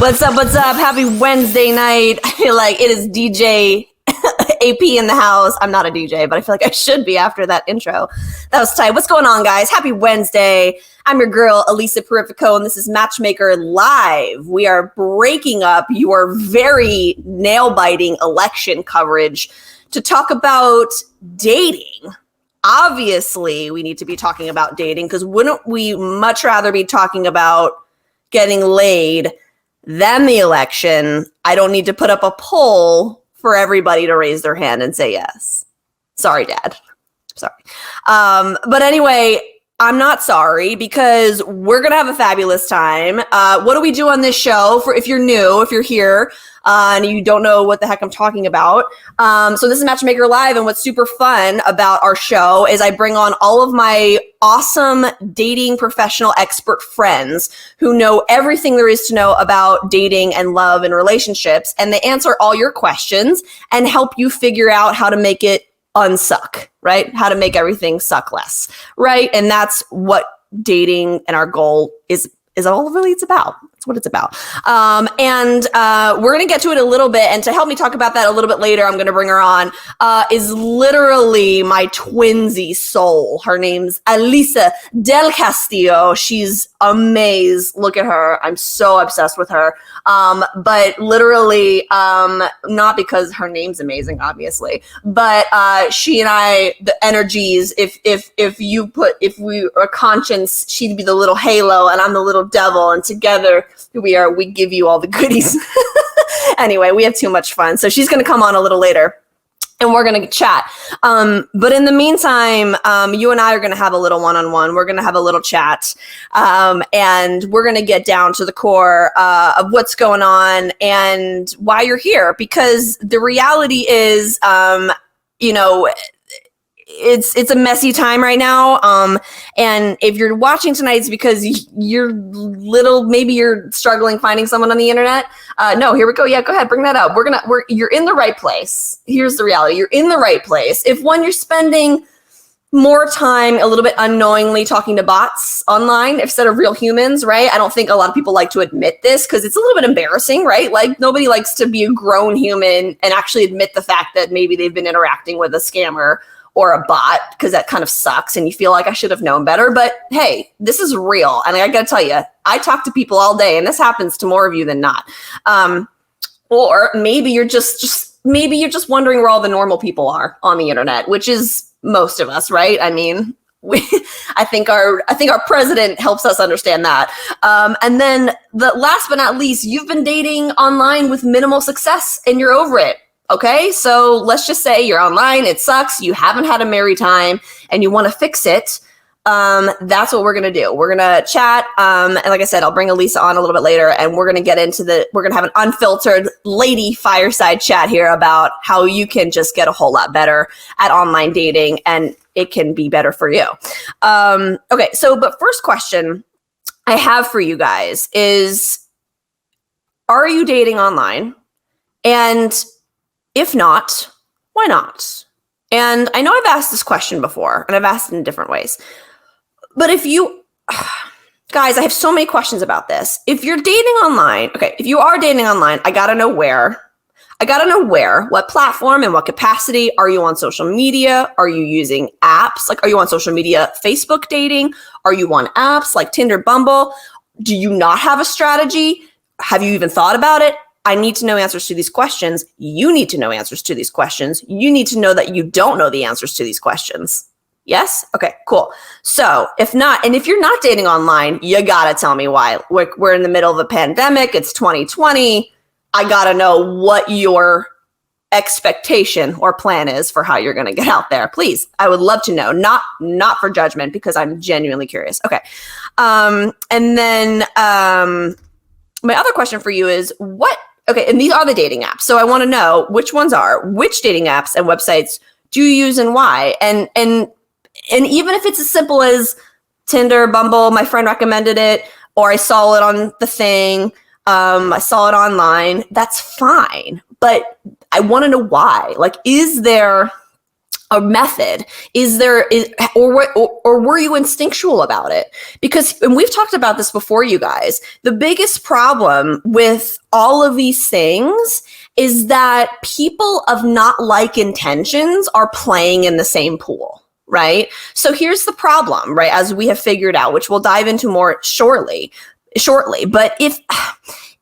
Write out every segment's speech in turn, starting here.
What's up? What's up? Happy Wednesday night. I feel like it is DJ AP in the house. I'm not a DJ, but I feel like I should be after that intro. That was tight. What's going on, guys? Happy Wednesday. I'm your girl, Elisa Purifico, and this is Matchmaker Live. We are breaking up your very nail-biting election coverage to talk about dating. Obviously, we need to be talking about dating because wouldn't we much rather be talking about getting laid than the election? I don't need to put up a poll for everybody to raise their hand and say yes. Sorry, Dad. Sorry. But anyway, I'm not sorry because we're going to have a fabulous time. What do we do on this show? For if you're new, if you're here and you don't know what the heck I'm talking about. So this is Matchmaker Live, and what's super fun about our show is I bring on all of my awesome dating professional expert friends who know everything there is to know about dating and love and relationships, and they answer all your questions and help you figure out how to make it unsuck, right? How to make everything suck less, right? And that's what dating and our goal is all really it's about. That's what it's about. And we're going to get to it a little bit. And to help me talk about that a little bit later, I'm going to bring her on, is literally my twinsy soul. Her name's Elisa Del Castillo. She's amazing. Look at her. I'm so obsessed with her. But literally, not because her name's amazing, obviously, but she and I, the energies, if we are conscience, she'd be the little halo and I'm the little devil, and together we give you all the goodies. Anyway, we have too much fun. So she's going to come on a little later and we're going to chat. But in the meantime, you and I are going to have a little one-on-one. We're going to have a little chat. And we're going to get down to the core of what's going on and why you're here. Because the reality is, it's a messy time right now. And if you're watching tonight, it's because maybe you're struggling finding someone on the internet. No, here we go. Yeah, go ahead. Bring that up. You're in the right place. Here's the reality. You're in the right place. If you're spending more time a little bit unknowingly talking to bots online instead of real humans, right? I don't think a lot of people like to admit this because it's a little bit embarrassing, right? Like nobody likes to be a grown human and actually admit the fact that maybe they've been interacting with a scammer or a bot, because that kind of sucks and you feel like I should have known better. But hey, this is real. And I gotta tell you, I talk to people all day and this happens to more of you than not. Or maybe you're just wondering where all the normal people are on the internet, which is most of us, right? I mean, I think our president helps us understand that. And then the last but not least, you've been dating online with minimal success and you're over it. Okay, so let's just say you're online, it sucks, you haven't had a merry time, and you want to fix it. That's what we're going to do. We're going to chat, and like I said, I'll bring Elisa on a little bit later, and we're going to get we're going to have an unfiltered lady fireside chat here about how you can just get a whole lot better at online dating, and it can be better for you. Okay, but first question I have for you guys is, are you dating online? And if not, why not? And I know I've asked this question before, and I've asked it in different ways. But guys, I have so many questions about this. If you're dating online, if you are dating online, I gotta know where. What platform and what capacity. Are you on social media? Are you using apps? Like, are you on social media, Facebook dating? Are you on apps like Tinder, Bumble? Do you not have a strategy? Have you even thought about it? I need to know answers to these questions. You need to know answers to these questions. You need to know that you don't know the answers to these questions. Yes? Okay, cool. So if not, and if you're not dating online, you gotta tell me why. We're in the middle of a pandemic. It's 2020. I gotta know what your expectation or plan is for how you're gonna get out there. Please, I would love to know. Not for judgment, because I'm genuinely curious. Okay. And then my other question for you is and these are the dating apps. So I want to know which dating apps and websites do you use and why? And even if it's as simple as Tinder, Bumble, my friend recommended it, or I saw it on the thing, I saw it online, that's fine. But I want to know why. Like, is there a method? Or were you instinctual about it? Because, and we've talked about this before, you guys, the biggest problem with all of these things is that people of not like intentions are playing in the same pool, right? So here's the problem, right? As we have figured out, which we'll dive into more shortly. But if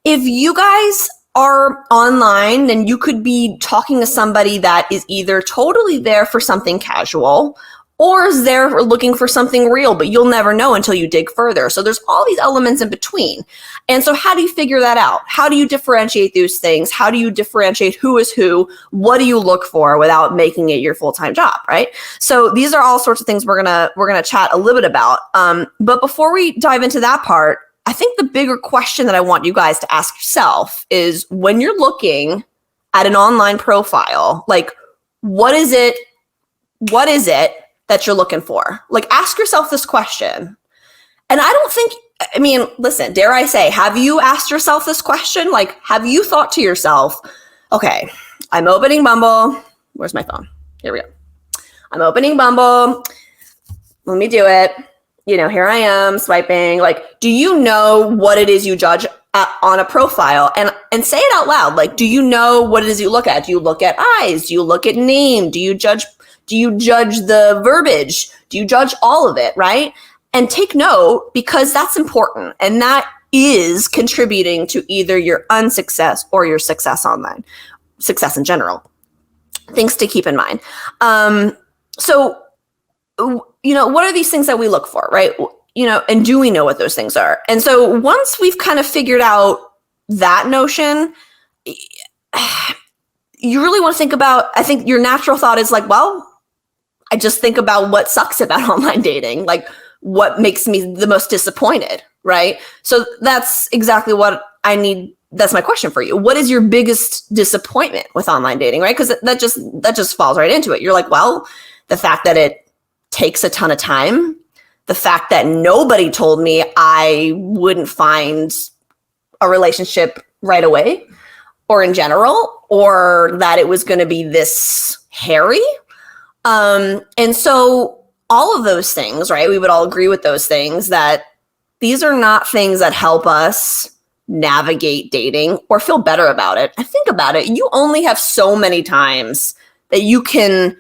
you guys are online, then you could be talking to somebody that is either totally there for something casual or is there looking for something real, but you'll never know until you dig further. So there's all these elements in between. And so how do you figure that out? How do you differentiate those things? How do you differentiate who is who? What do you look for without making it your full-time job, right? So these are all sorts of things we're gonna chat a little bit about. But before we dive into that part, I think the bigger question that I want you guys to ask yourself is, when you're looking at an online profile, like, what is it that you're looking for? Like, ask yourself this question. And listen, dare I say, have you asked yourself this question? Like, have you thought to yourself, okay, I'm opening Bumble. Where's my phone? Here we go. I'm opening Bumble. Let me do it. Here I am swiping. Like, do you know what it is you judge on a profile? And say it out loud. Like, do you know what it is you look at? Do you look at eyes? Do you look at name? Do you judge the verbiage? Do you judge all of it, right? And take note, because that's important. And that is contributing to either your unsuccess or your success online, success in general. Things to keep in mind. What are these things that we look for, right? And do we know what those things are? And so once we've kind of figured out that notion, you really want to think about, I think your natural thought is like, well, I just think about what sucks about online dating, like what makes me the most disappointed, right? So that's exactly what I need. That's my question for you. What is your biggest disappointment with online dating, right? Because that just falls right into it. You're like, well, the fact that it takes a ton of time, the fact that nobody told me I wouldn't find a relationship right away or in general, or that it was going to be this hairy. And so all of those things, right? We would all agree with those things, that these are not things that help us navigate dating or feel better about it. And think about it. You only have so many times that you can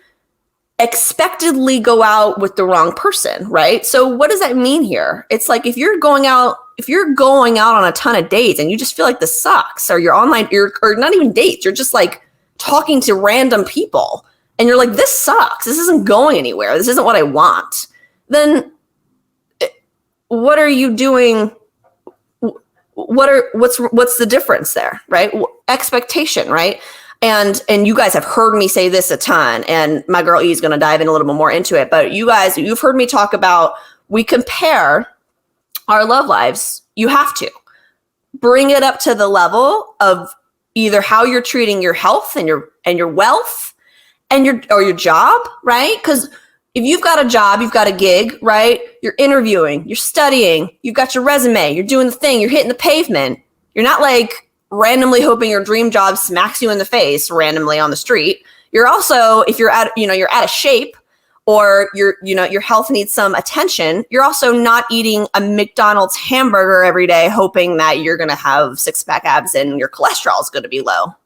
expectedly go out with the wrong person, right? So what does that mean here? It's like, if you're going out on a ton of dates and you just feel like this sucks, or you're online, or not even dates, you're just like talking to random people and you're like, this sucks, this isn't going anywhere, this isn't what I want, then what are you doing? What's the difference there, right? Expectation, right? And you guys have heard me say this a ton, and my girl E is going to dive in a little bit more into it. But you guys, you've heard me talk about, we compare our love lives. You have to bring it up to the level of either how you're treating your health and your wealth and your job, right? Because if you've got a job, you've got a gig, right? You're interviewing, you're studying, you've got your resume, you're doing the thing, you're hitting the pavement. You're not like randomly hoping your dream job smacks you in the face randomly on the street. You're also, if you're out of shape, or your health needs some attention, you're also not eating a McDonald's hamburger every day hoping that you're going to have six-pack abs and your cholesterol is going to be low,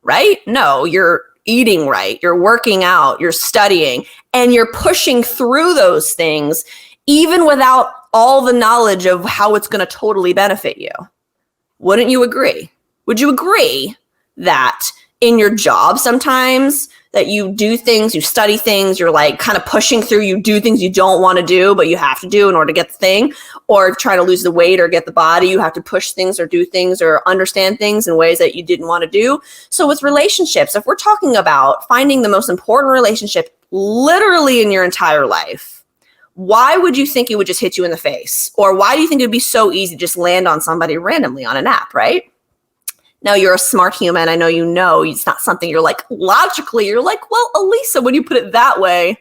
right? No, you're eating right, you're working out, you're studying, and you're pushing through those things even without all the knowledge of how it's going to totally benefit you. Wouldn't you agree? Would you agree that in your job sometimes that you do things, you study things, you're like kind of pushing through, you do things you don't want to do, but you have to do in order to get the thing, or try to lose the weight or get the body, you have to push things or do things or understand things in ways that you didn't want to do. So with relationships, if we're talking about finding the most important relationship literally in your entire life, why would you think it would just hit you in the face? Or why do you think it'd be so easy to just land on somebody randomly on an app, right? Now, you're a smart human. I know it's not something you're like, logically, you're like, well, Elisa, when you put it that way,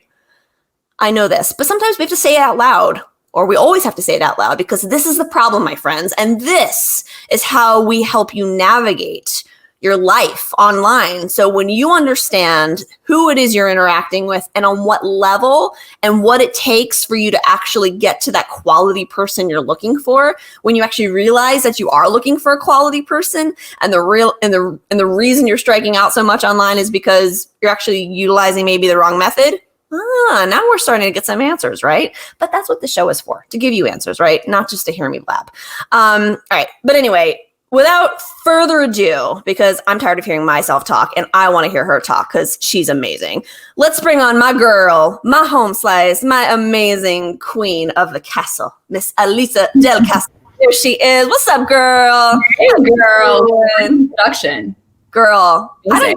I know this. But sometimes we have to say it out loud, or we always have to say it out loud, because this is the problem, my friends. And this is how we help you navigate your life online. So when you understand who it is you're interacting with and on what level and what it takes for you to actually get to that quality person you're looking for, when you actually realize that you are looking for a quality person and the reason you're striking out so much online is because you're actually utilizing maybe the wrong method. Now we're starting to get some answers, right? But that's what the show is for, to give you answers, right? Not just to hear me blab. All right. But anyway, without further ado, because I'm tired of hearing myself talk and I want to hear her talk because she's amazing. Let's bring on my girl, my home slice, my amazing queen of the castle, Miss Elisa Del Castillo. Here she is. What's up, girl? Hey, girl. Introduction. Girl. I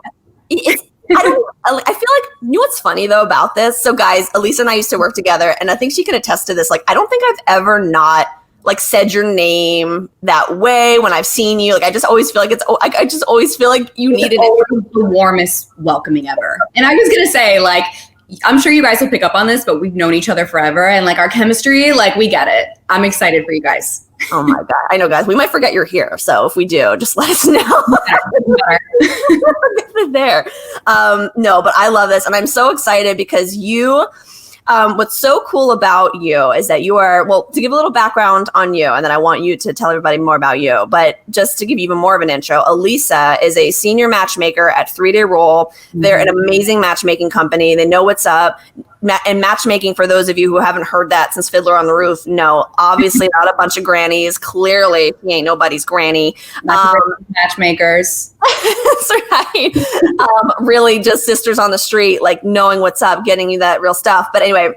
feel like, you know what's funny though about this? So guys, Elisa and I used to work together and I think she can attest to this. Like, I don't think I've ever not like said your name that way when I've seen you. Like, I just always feel like I just always feel like you needed it. The warmest welcoming ever. And I was going to say, like, I'm sure you guys will pick up on this, but we've known each other forever and like our chemistry, like we get it. I'm excited for you guys. Oh my God. I know, guys, we might forget you're here. So if we do, just let us know. There. No, but I love this. And I'm so excited because what's so cool about you is that you are, well, to give a little background on you, and then I want you to tell everybody more about you, but just to give you even more of an intro, Elisa is a senior matchmaker at 3-Day Roll. They're an amazing matchmaking company. They know what's up. And matchmaking, for those of you who haven't heard that since Fiddler on the Roof, no, obviously not a bunch of grannies. Clearly, he ain't nobody's granny. Matchmakers. That's right. Really just sisters on the street, like knowing what's up, getting you that real stuff. But anyway,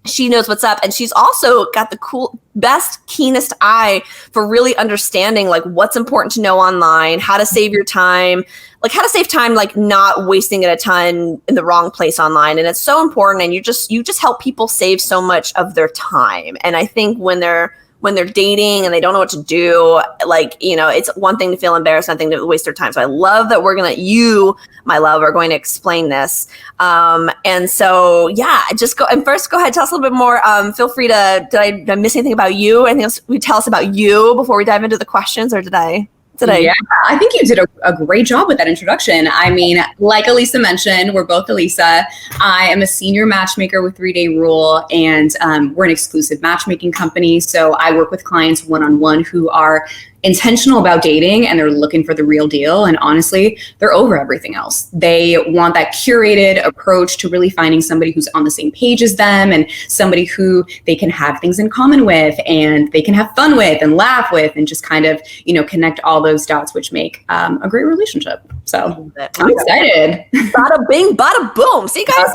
she knows what's up. And she's also got the best, keenest eye for really understanding like what's important to know online, how to save your time, like how to save time, like not wasting it a ton in the wrong place online. And it's so important. And you just help people save so much of their time. And I think when they're dating and they don't know what to do, like, you know, it's one thing to feel embarrassed, nothing to waste their time. So I love that you, my love, are going to explain this. And so, yeah, go ahead, tell us a little bit more. Feel free to, did I miss anything about you? Anything else we tell us about you before we dive into the questions, or did I? Yeah, I think you did a great job with that introduction. I mean, like Elisa mentioned, we're both Elisa. I am a senior matchmaker with 3-Day Rule, and we're an exclusive matchmaking company. So I work with clients one-on-one who are intentional about dating and they're looking for the real deal. And honestly, they're over everything else. They want that curated approach to really finding somebody who's on the same page as them and somebody who they can have things in common with and they can have fun with and laugh with and just kind of, you know, connect all those dots, which make a great relationship. So I'm excited. Bada bing, bada boom. See, guys,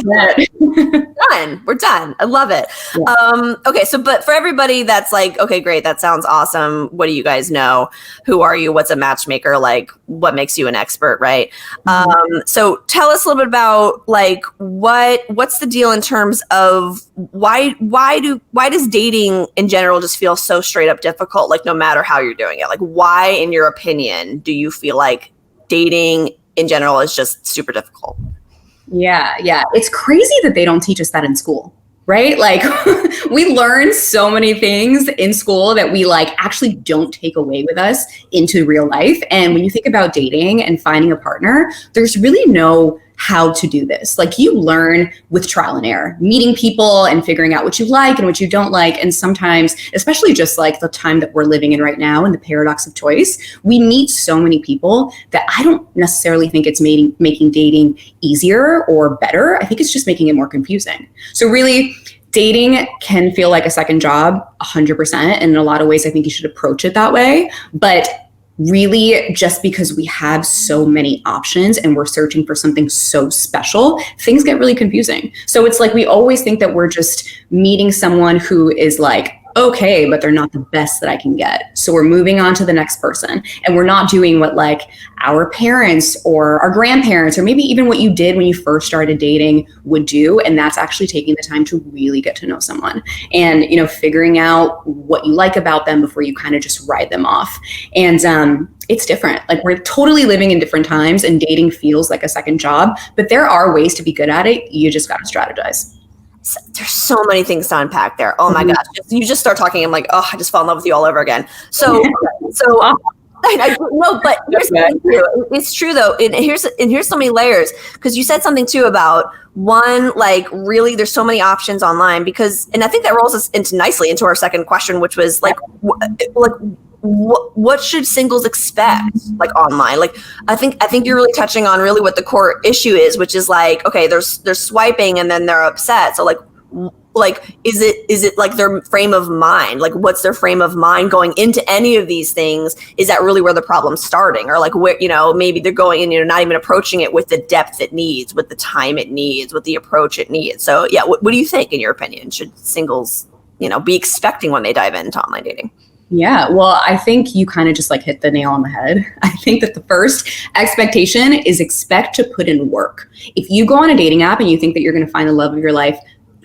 we're done. I love it. Yeah. Okay. So, but for everybody that's like, okay, great. That sounds awesome. What do you guys know? Who are you? What's a matchmaker? Like, what makes you an expert, right? So tell us a little bit about like what's the deal in terms of why does dating in general just feel so straight up difficult? Like, no matter how you're doing it, like why, in your opinion, do you feel like dating in general is just super difficult? Yeah. It's crazy that they don't teach us that in school. Right? Like we learn so many things in school that we like actually don't take away with us into real life. And when you think about dating and finding a partner, there's really no how to do this. Like you learn with trial and error, meeting people and figuring out what you like and what you don't like. And sometimes, especially just like the time that we're living in right now and the paradox of choice, we meet so many people that I don't necessarily think it's making dating easier or better. I think it's just making it more confusing. So really, dating can feel like a second job, 100%. And in a lot of ways, I think you should approach it that way. But really, just because we have so many options and we're searching for something so special, things get really confusing. So it's like we always think that we're just meeting someone who is like, okay, but they're not the best that I can get. So we're moving on to the next person. And we're not doing what like our parents or our grandparents, or maybe even what you did when you first started dating would do. And that's actually taking the time to really get to know someone and, you know, figuring out what you like about them before you kind of just ride them off. And it's different. Like we're totally living in different times and dating feels like a second job, but there are ways to be good at it. You just got to strategize. There's so many things to unpack there. Oh my gosh. You just start talking. I'm like, oh, I just fell in love with you all over again. So No, but here's something too. It's true though. And here's so many layers, because you said something too about one, like really there's so many options online, because, and I think that rolls us nicely into our second question, which was like, what should singles expect like online? Like I think you're really touching on really what the core issue is, which is like, okay, there's swiping and then they're upset. So like is it like their frame of mind? Like what's their frame of mind going into any of these things? Is that really where the problem's starting? Or like where, maybe they're going and not even approaching it with the depth it needs, with the time it needs, with the approach it needs. So yeah, what do you think, in your opinion? Should singles, be expecting when they dive into online dating? Yeah, well, I think you kind of just like hit the nail on the head. I think that the first expectation is expect to put in work. If you go on a dating app and you think that you're going to find the love of your life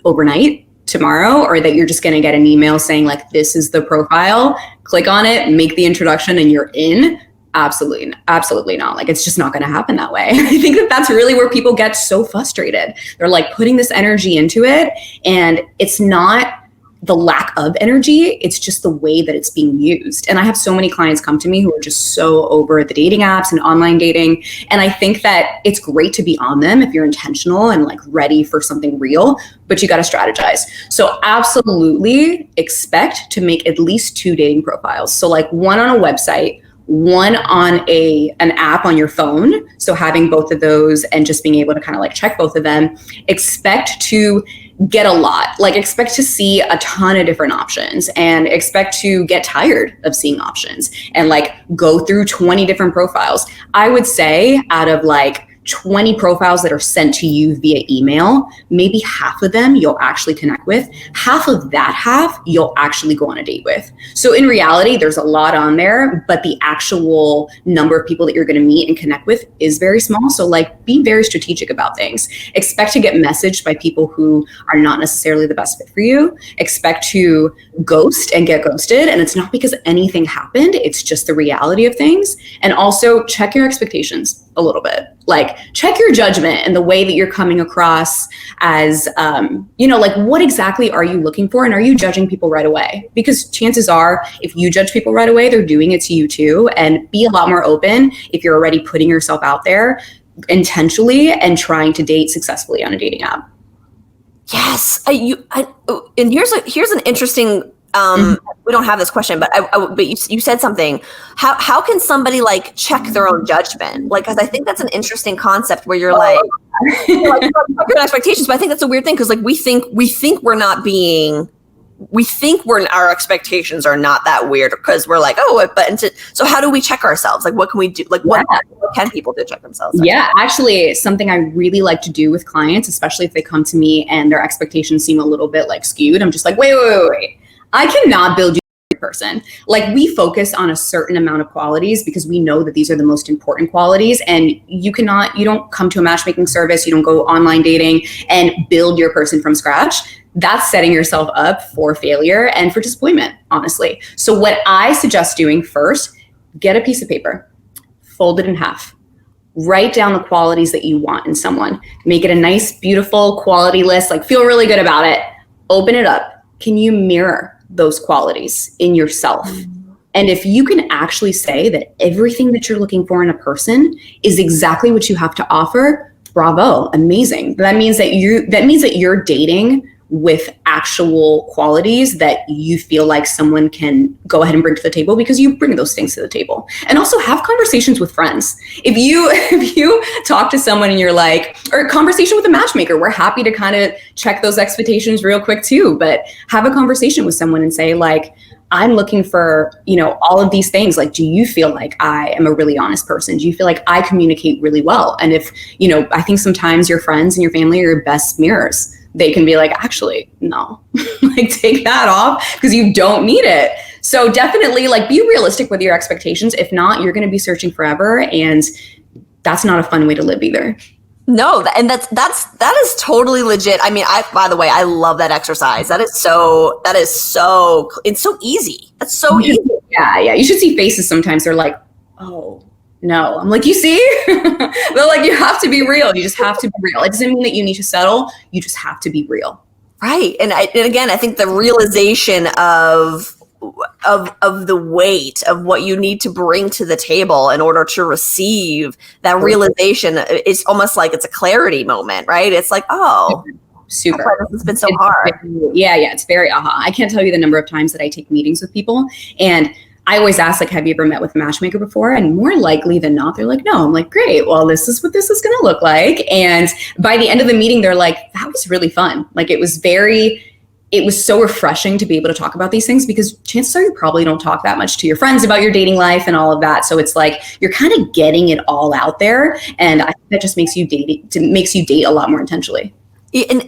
overnight, tomorrow, or that you're just going to get an email saying like, this is the profile, click on it, make the introduction and you're in, absolutely not. Like, it's just not going to happen that way. I think that that's really where people get so frustrated. They're like putting this energy into it, and it's not the lack of energy, it's just the way that it's being used. And I have so many clients come to me who are just so over the dating apps and online dating. And I think that it's great to be on them if you're intentional and like ready for something real, but you got to strategize. So absolutely expect to make at least 2 dating profiles. So like one on a website, one on an app on your phone. So having both of those and just being able to kind of like check both of them. Expect to get a lot, like expect to see a ton of different options, and expect to get tired of seeing options and like go through 20 different profiles. I would say out of like 20 profiles that are sent to you via email, maybe half of them you'll actually connect with. Half of that half you'll actually go on a date with. So in reality, there's a lot on there, but the actual number of people that you're going to meet and connect with is very small. So like, be very strategic about things. Expect to get messaged by people who are not necessarily the best fit for you. Expect to ghost and get ghosted. And it's not because anything happened, it's just the reality of things. And also check your expectations a little bit. Like, check your judgment and the way that you're coming across as, like, what exactly are you looking for? And are you judging people right away? Because chances are, if you judge people right away, they're doing it to you too. And be a lot more open if you're already putting yourself out there intentionally and trying to date successfully on a dating app. Yes. And here's an interesting, we don't have this question, but you said something. How can somebody like check their own judgment? Like, because I think that's an interesting concept where you're like your expectations. But I think that's a weird thing, because like we think our expectations are not that weird, because we're like, so how do we check ourselves? Like, what can we do? Like, what can people do to check themselves? Yeah, actually, something I really like to do with clients, especially if they come to me and their expectations seem a little bit like skewed. I'm just like, wait. I cannot build you a person. Like, we focus on a certain amount of qualities because we know that these are the most important qualities, and you don't come to a matchmaking service, you don't go online dating and build your person from scratch. That's setting yourself up for failure and for disappointment, honestly. So what I suggest doing first, get a piece of paper, fold it in half, write down the qualities that you want in someone, make it a nice, beautiful quality list, like feel really good about it, open it up. Can you mirror those qualities in yourself? And if you can actually say that everything that you're looking for in a person is exactly what you have to offer, bravo, amazing. That means that you're dating with actual qualities that you feel like someone can go ahead and bring to the table, because you bring those things to the table. And also have conversations with friends. If you talk to someone and you're like, or a conversation with a matchmaker, we're happy to kind of check those expectations real quick too, but have a conversation with someone and say like, I'm looking for, all of these things. Like, do you feel like I am a really honest person? Do you feel like I communicate really well? And if, I think sometimes your friends and your family are your best mirrors. They can be like, actually, no, like take that off because you don't need it. So definitely like be realistic with your expectations. If not, you're going to be searching forever, and that's not a fun way to live either. No, that is totally legit. I mean, by the way, I love that exercise. It's so easy. That's so easy. Yeah. You should see faces sometimes. They're like, oh, no. I'm like, you see? They're like, you have to be real. You just have to be real. It doesn't mean that you need to settle. You just have to be real. Right. And again, I think the realization of of the weight of what you need to bring to the table in order to receive that realization. It's almost like it's a clarity moment, right? It's like, oh, super. That's why this has been so hard. It's very aha. I can't tell you the number of times that I take meetings with people, and I always ask, like, have you ever met with a matchmaker before? And more likely than not, they're like, no. I'm like, great. Well, this is what this is going to look like. And by the end of the meeting, they're like, that was really fun. Like, it was so refreshing to be able to talk about these things, because chances are you probably don't talk that much to your friends about your dating life and all of that. So it's like, you're kind of getting it all out there. And I think that just makes you date a lot more intentionally. And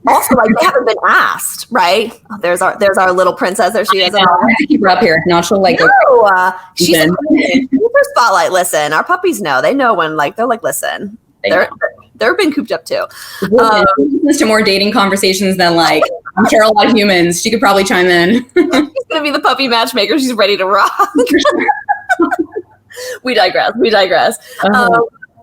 also, like, they haven't been asked, right? Oh, there's our little princess. There she is. I have to keep her up here. Not sure, like, she's her spotlight. Listen, our puppies know. They know when, like, they're like, listen, they're been cooped up too. Listens to more dating conversations than, like, I'm sure a lot of humans. She could probably chime in. She's gonna be the puppy matchmaker. She's ready to rock. We digress.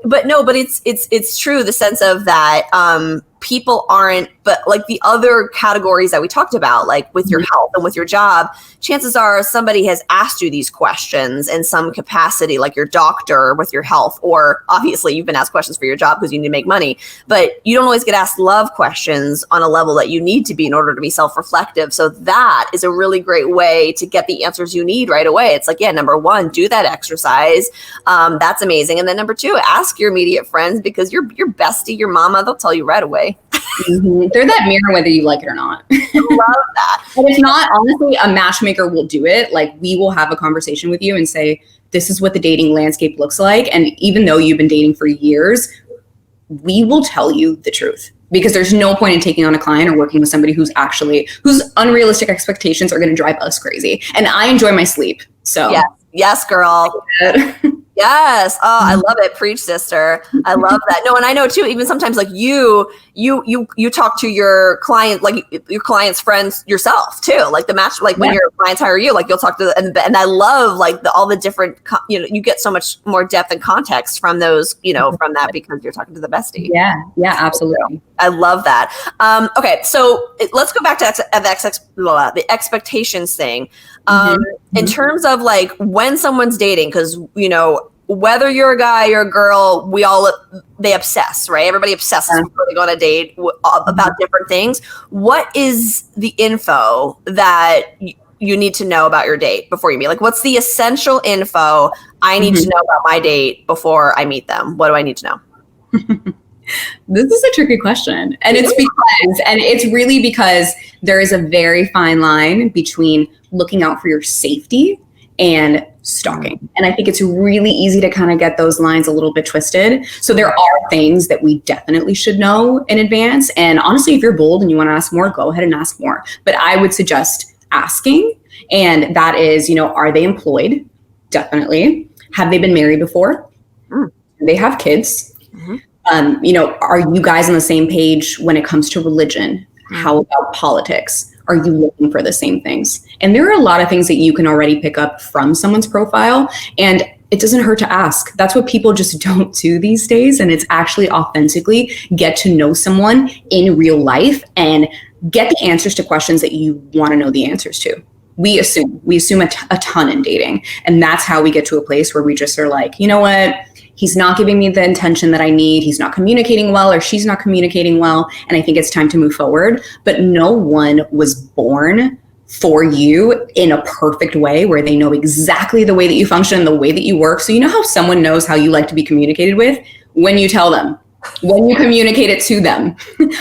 But it's true, the sense of that people aren't, but like the other categories that we talked about, like with your health and with your job, chances are somebody has asked you these questions in some capacity, like your doctor with your health, or obviously you've been asked questions for your job because you need to make money, but you don't always get asked love questions on a level that you need to be in order to be self-reflective. So that is a really great way to get the answers you need right away. It's like, yeah, number one, do that exercise. That's amazing. And then number two, ask your immediate friends, because your bestie, your mama, they'll tell you right away. Mm-hmm. They're that mirror whether you like it or not. I love that. But if not, honestly, a matchmaker will do it. Like, we will have a conversation with you and say, this is what the dating landscape looks like. And even though you've been dating for years, we will tell you the truth, because there's no point in taking on a client or working with somebody whose unrealistic expectations are going to drive us crazy. And I enjoy my sleep. So yes, girl. Yes. Oh, I love it. Preach, sister. I love that. No, and I know too, even sometimes, like you talk to your client, like your client's friends yourself too. Like the match, like when your clients hire you, like you'll talk to and I love like all the different, you get so much more depth and context from those, from that, because you're talking to the bestie. Yeah, absolutely. I love that. Okay. So let's go back to the expectations thing. In terms of like when someone's dating, because, whether you're a guy or a girl, they obsess, right? Everybody obsesses before they go on a date about different things. What is the info that you need to know about your date before you meet? Like, what's the essential info I need to know about my date before I meet them? What do I need to know? This is a tricky question. And it's really because there is a very fine line between looking out for your safety and stalking. And I think it's really easy to kind of get those lines a little bit twisted. So there are things that we definitely should know in advance. And honestly, if you're bold and you want to ask more, go ahead and ask more. But I would suggest asking. And that is, are they employed? Definitely. Have they been married before? Do they have kids? Are you guys on the same page when it comes to religion? How about politics? Are you looking for the same things? And there are a lot of things that you can already pick up from someone's profile, and it doesn't hurt to ask. That's what people just don't do these days. And it's actually authentically get to know someone in real life and get the answers to questions that you want to know the answers to. We assume a ton in dating. And that's how we get to a place where we just are like, you know what? He's not giving me the intention that I need. He's not communicating well, or she's not communicating well. And I think it's time to move forward. But no one was born for you in a perfect way where they know exactly the way that you function, the way that you work. So you know how someone knows how you like to be communicated with? When you tell them, when you communicate it to them,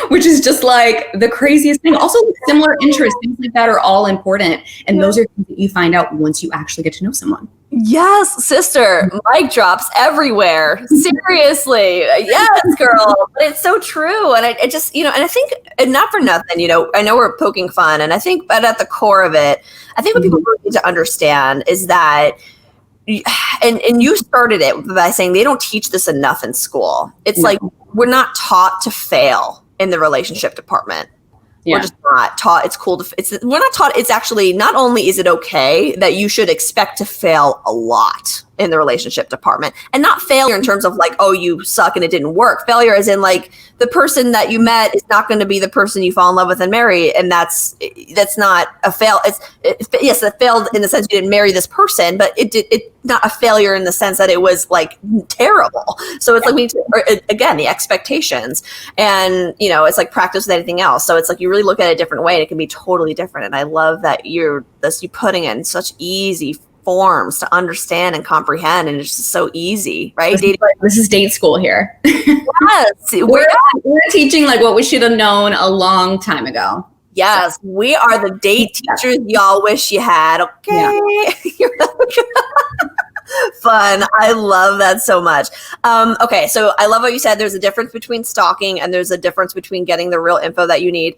which is just like the craziest thing. Also, similar interests, things like that are all important. And those are things that you find out once you actually get to know someone. Yes, sister. Mic drops everywhere. Seriously. Yes, girl. But it's so true. And I just, and I think, and not for nothing, I know we're poking fun. And I think, but at the core of it, I think what people really need to understand is that, and you started it by saying they don't teach this enough in school. It's like, we're not taught to fail in the relationship department. We're just not taught. It's cool we're not taught. It's actually, not only is it okay that you should expect to fail a lot, in the relationship department. And not failure in terms of like, oh, you suck and it didn't work. Failure as in like the person that you met is not going to be the person you fall in love with and marry. And that's not a fail. Yes, it failed in the sense you didn't marry this person, but it not a failure in the sense that it was like terrible. So it's like, again, the expectations, and it's like practice with anything else. So it's like, you really look at it a different way and it can be totally different. And I love that you putting it in such easy forms to understand and comprehend, and it's just so easy, right? This is date school here. Yes, we're teaching like what we should have known a long time ago. Yes, we are the date teachers y'all wish you had. Okay. Yeah. Fun. I love that so much. Okay, so I love what you said. There's a difference between stalking and there's a difference between getting the real info that you need.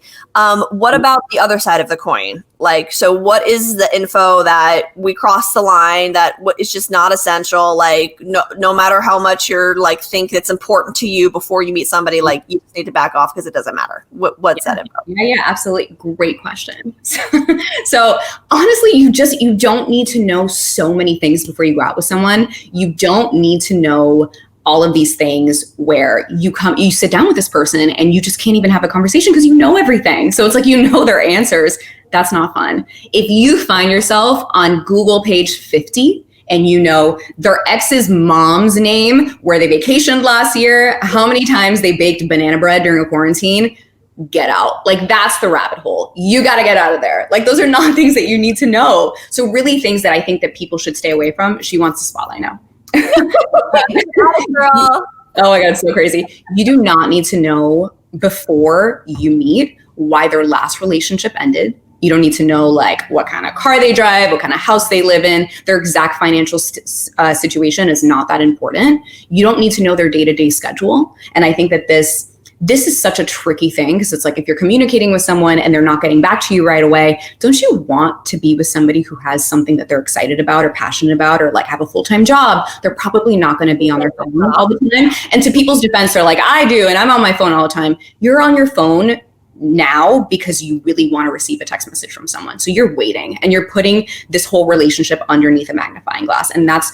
What about the other side of the coin? Like, so what is the info that we cross the line that is just not essential? Like, no matter how much you're like think it's important to you before you meet somebody, like you just need to back off because it doesn't matter. What's that info? Yeah, absolutely. Great question. So honestly, you don't need to know so many things before you go out with someone. You don't need to know all of these things where you sit down with this person and you just can't even have a conversation because you know everything. So it's like, their answers. That's not fun. If you find yourself on Google page 50 and their ex's mom's name, where they vacationed last year, how many times they baked banana bread during a quarantine, get out. Like, that's the rabbit hole. You got to get out of there. Like, those are not things that you need to know. So really things that I think that people should stay away from. She wants the spotlight now. Girl. Oh my God, so crazy. You do not need to know before you meet why their last relationship ended. You don't need to know like what kind of car they drive, what kind of house they live in. Their exact financial situation is not that important. You don't need to know their day-to-day schedule. And I think that this is such a tricky thing, because it's like, if you're communicating with someone and they're not getting back to you right away, don't you want to be with somebody who has something that they're excited about or passionate about, or like have a full-time job? They're probably not going to be on their phone all the time. And to people's defense, they're like, I do, and I'm on my phone all the time. You're on your phone now because you really want to receive a text message from someone. So you're waiting and you're putting this whole relationship underneath a magnifying glass. And that's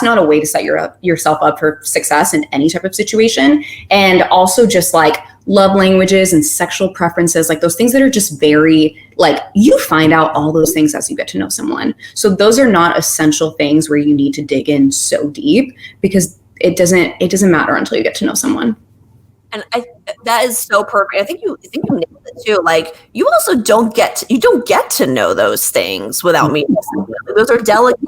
not a way to set yourself up for success in any type of situation. And also just like love languages and sexual preferences, like those things that are just very, like, you find out all those things as you get to know someone. So those are not essential things where you need to dig in so deep, because it doesn't matter until you get to know someone. And that is so perfect. I think you nailed it too. Like, you also don't get to know those things without meeting someone. Those are delicate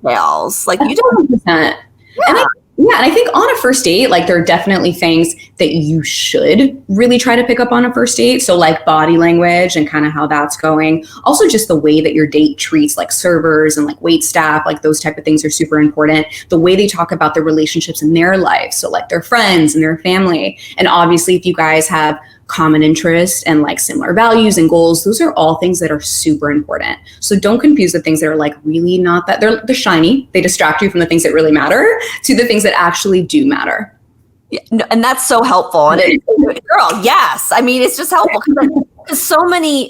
details. Like, you don't. 100%. Yeah. And I think on a first date, like, there are definitely things that you should really try to pick up on a first date. So like body language and kind of how that's going. Also just the way that your date treats like servers and like wait staff, like those type of things are super important. The way they talk about the relationships in their life. So like their friends and their family. And obviously if you guys have common interests and like similar values and goals, those are all things that are super important. So don't confuse the things that are like really not that, they're shiny, they distract you from the things that really matter, to the things that actually do matter. Yeah, and that's so helpful. And girl, yes. I mean, it's just helpful because so many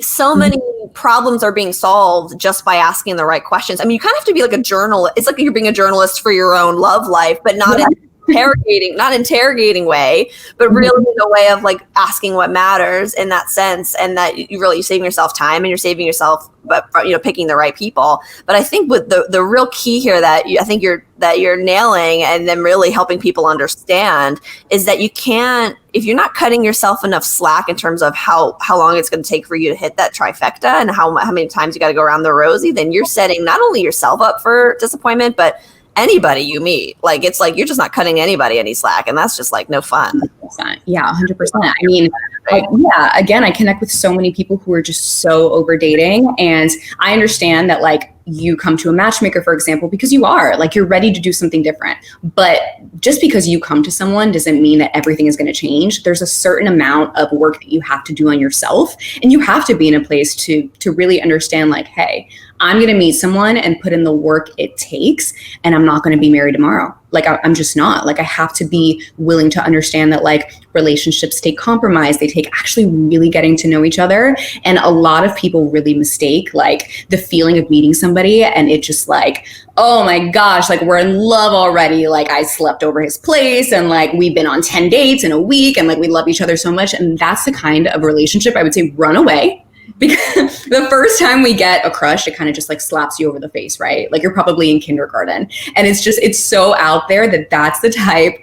problems are being solved just by asking the right questions. I mean, you kind of have to be like a journalist. It's like you're being a journalist for your own love life, but not not interrogating way, but really in a way of like asking what matters in that sense, and that you're saving yourself time and you're saving yourself, but picking the right people. But I think with the real key here that you're nailing and then really helping people understand is that you can't, if you're not cutting yourself enough slack in terms of how long it's going to take for you to hit that trifecta and how many times you got to go around the rosy, then you're setting not only yourself up for disappointment, but anybody you meet. Like, it's like you're just not cutting anybody any slack, and that's just like no fun. 100%. Yeah, 100%. I mean, again, I connect with so many people who are just so over dating, and I understand that like you come to a matchmaker, for example, because you're ready to do something different. But just because you come to someone doesn't mean that everything is going to change. There's a certain amount of work that you have to do on yourself, and you have to be in a place to really understand like, hey, I'm going to meet someone and put in the work it takes, and I'm not going to be married tomorrow. Like, I'm just not. Like, I have to be willing to understand that, like, relationships take compromise. They take actually really getting to know each other. And a lot of people really mistake, like, the feeling of meeting somebody and it just like, oh my gosh, like, we're in love already. Like, I slept over his place and like, we've been on 10 dates in a week and like, we love each other so much. And that's the kind of relationship I would say run away. Because the first time we get a crush, it kind of just like slaps you over the face, right? Like, you're probably in kindergarten, and it's so out there that that's the type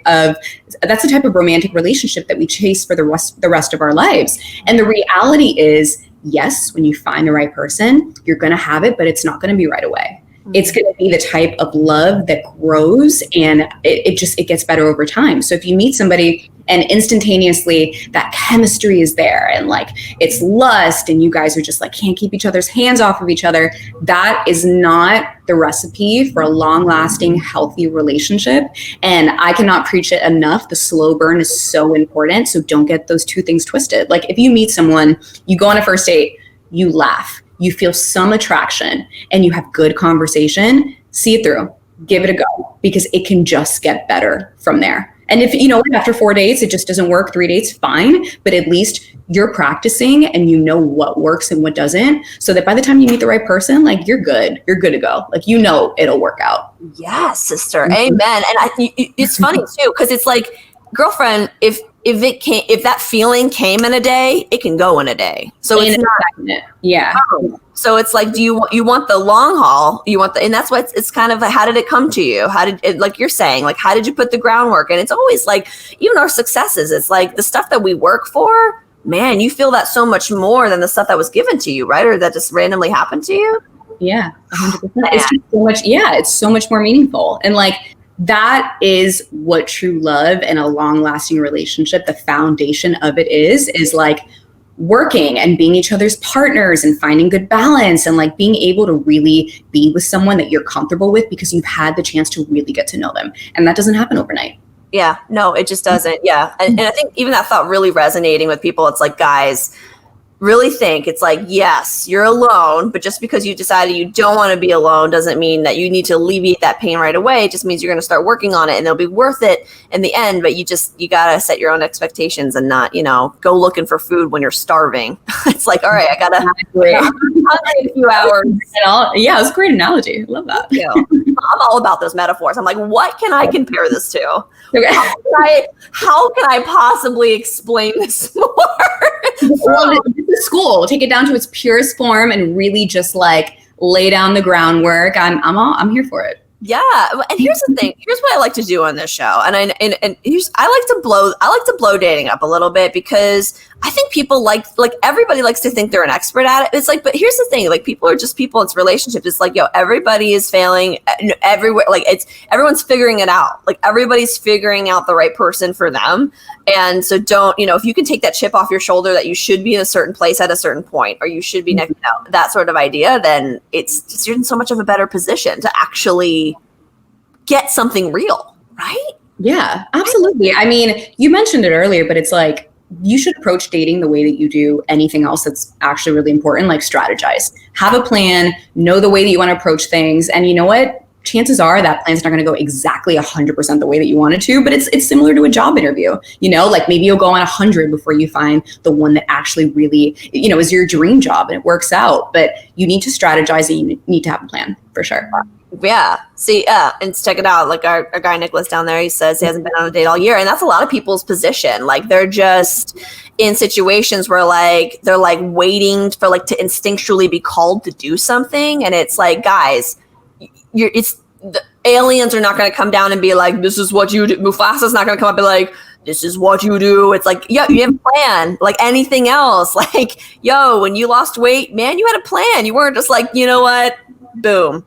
of romantic relationship that we chase for the rest of our lives. And the reality is, yes, when you find the right person, you're going to have it, but it's not going to be right away. It's going to be the type of love that grows, and it gets better over time. So if you meet somebody and instantaneously that chemistry is there and like it's lust and you guys are just like can't keep each other's hands off of each other, that is not the recipe for a long-lasting, healthy relationship. And I cannot preach it enough. The slow burn is so important. So don't get those two things twisted. Like, if you meet someone, you go on a first date, you laugh, you feel some attraction, and you have good conversation, see it through, give it a go, because it can just get better from there. And if, after 4 dates, it just doesn't work, 3 dates, fine. But at least you're practicing and you know what works and what doesn't, so that by the time you meet the right person, like, you're good to go. Like, it'll work out. Yes, sister. Amen. And it's funny too, because it's like, girlfriend, if that feeling came in a day, it can go in a day. So it's not. Yeah. So it's like, do you want the long haul? And that's what it's kind of, how did it come to you? How did it, like you're saying, like, how did you put the groundwork? And it's always like, even our successes, it's like the stuff that we work for, man, you feel that so much more than the stuff that was given to you, right? Or that just randomly happened to you. Yeah. 100%. It's just so much. Yeah. It's so much more meaningful. And like, that is what true love and a long-lasting relationship, the foundation of it is like working and being each other's partners and finding good balance and like being able to really be with someone that you're comfortable with because you've had the chance to really get to know them. And that doesn't happen overnight. Yeah, no, it just doesn't. Yeah. And I think even that thought really resonating with people, it's like, guys, really think, it's like, yes, you're alone, but just because you decided you don't want to be alone doesn't mean that you need to alleviate that pain right away. It just means you're going to start working on it and it'll be worth it in the end. But you got to set your own expectations and not, go looking for food when you're starving. It's like, all right, I got to hungry in a few hours. Yeah, it was a great analogy. I love that. I'm all about those metaphors. I'm like, what can I compare this to? Okay. How can I possibly explain this more? Well, this is school. Take it down to its purest form and really just like lay down the groundwork. I'm here for it. Yeah, and here's the thing. Here's what I like to do on this show, and I like to blow dating up a little bit, because I think people like everybody likes to think they're an expert at it. It's like, but here's the thing: like, people are just people. It's relationships. It's like, everybody is failing everywhere. Like, everyone's figuring it out. Like, everybody's figuring out the right person for them. And so don't, if you can take that chip off your shoulder that you should be in a certain place at a certain point, or you should be next, that sort of idea, then you're in so much of a better position to actually get something real, right? Yeah, absolutely. I mean, you mentioned it earlier, but it's like, you should approach dating the way that you do anything else that's actually really important, like strategize, have a plan, know the way that you want to approach things. And you know what? Chances are that plan's not going to go exactly 100% the way that you want it to, but it's similar to a job interview. Like, maybe you'll go on 100 before you find the one that actually really, is your dream job and it works out. But you need to strategize and you need to have a plan for sure. Yeah. See, and check it out. Like, our guy Nicholas down there, he says he hasn't been on a date all year, and that's a lot of people's position. Like, they're just in situations where they're waiting for to instinctually be called to do something, and it's like, guys, the aliens are not going to come down and be like, this is what you do. Mufasa's not going to come up and be like, this is what you do. It's like, yo, you have a plan, like anything else. Like, yo, when you lost weight, man, you had a plan. You weren't just like, you know what? Boom.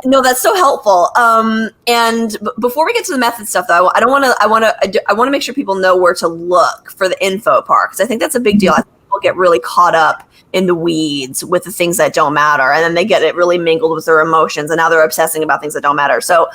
No, that's so helpful. And before we get to the method stuff, though, I want to make sure people know where to look for the info part, because I think that's a big deal. I think people get really caught up in the weeds with the things that don't matter. And then they get it really mingled with their emotions. And now they're obsessing about things that don't matter. So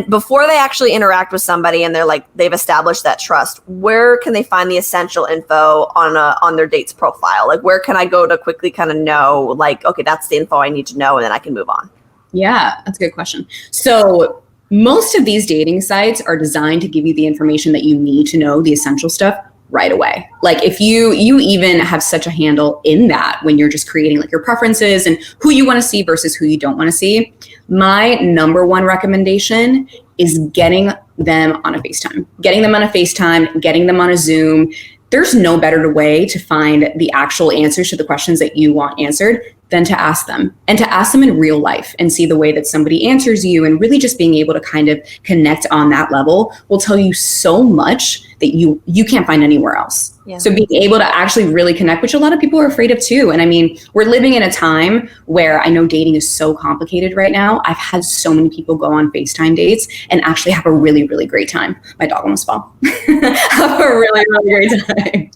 before they actually interact with somebody and they've established that trust, where can they find the essential info on their date's profile? Like, where can I go to quickly kind of know, like, okay, that's the info I need to know, and then I can move on? Yeah, that's a good question. So most of these dating sites are designed to give you the information that you need to know, the essential stuff, right away. Like if you even have such a handle in that when you're just creating like your preferences and who you want to see versus who you don't want to see, my number one recommendation is getting them on a FaceTime, getting them on a Zoom. There's no better way to find the actual answers to the questions that you want answered than to ask them, and to ask them in real life and see the way that somebody answers you, and really just being able to kind of connect on that level will tell you so much that you can't find anywhere else. Yeah. So being able to actually really connect, which a lot of people are afraid of too. And I mean, we're living in a time where I know dating is so complicated right now. I've had so many people go on FaceTime dates and actually have a really, really great time. My dog almost fell. Have a really, really great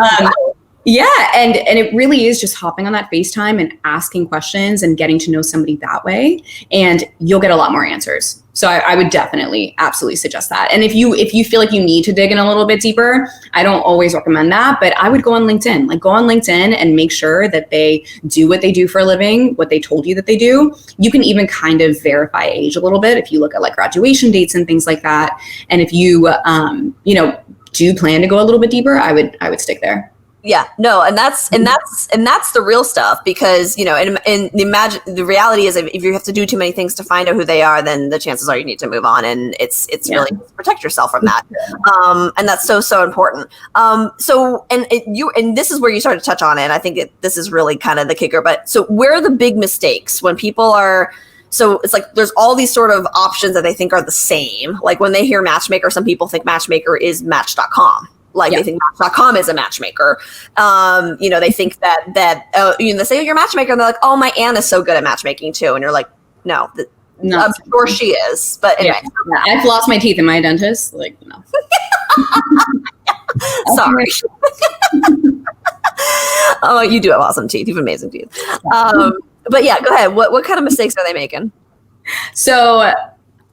time. Yeah, and it really is just hopping on that FaceTime and asking questions and getting to know somebody that way, and you'll get a lot more answers. So I would definitely, absolutely suggest that. And if you feel like you need to dig in a little bit deeper, I don't always recommend that, but I would go on LinkedIn. Like, go on LinkedIn and make sure that they do what they do for a living, what they told you that they do. You can even kind of verify age a little bit if you look at like graduation dates and things like that. And if you do plan to go a little bit deeper, I would stick there. Yeah, no, and that's the real stuff, because, and the reality is, if you have to do too many things to find out who they are, then the chances are you need to move on, and it's really protect yourself from that. And that's so important. And this is where you start to touch on it, and I think this is really kind of the kicker. But so where are the big mistakes when people are? So it's like there's all these sort of options that they think are the same. Like when they hear matchmaker, some people think matchmaker is Match.com. Like they think Match.com is a matchmaker. They think that they say, oh, you're a matchmaker, and they're like, oh, my aunt is so good at matchmaking too. And you're like, no, I'm sure she is. But anyway. Yeah. I've lost my teeth in my dentist. Like, no. Sorry. Oh, you do have awesome teeth. You have amazing teeth. But yeah, go ahead. What kind of mistakes are they making? So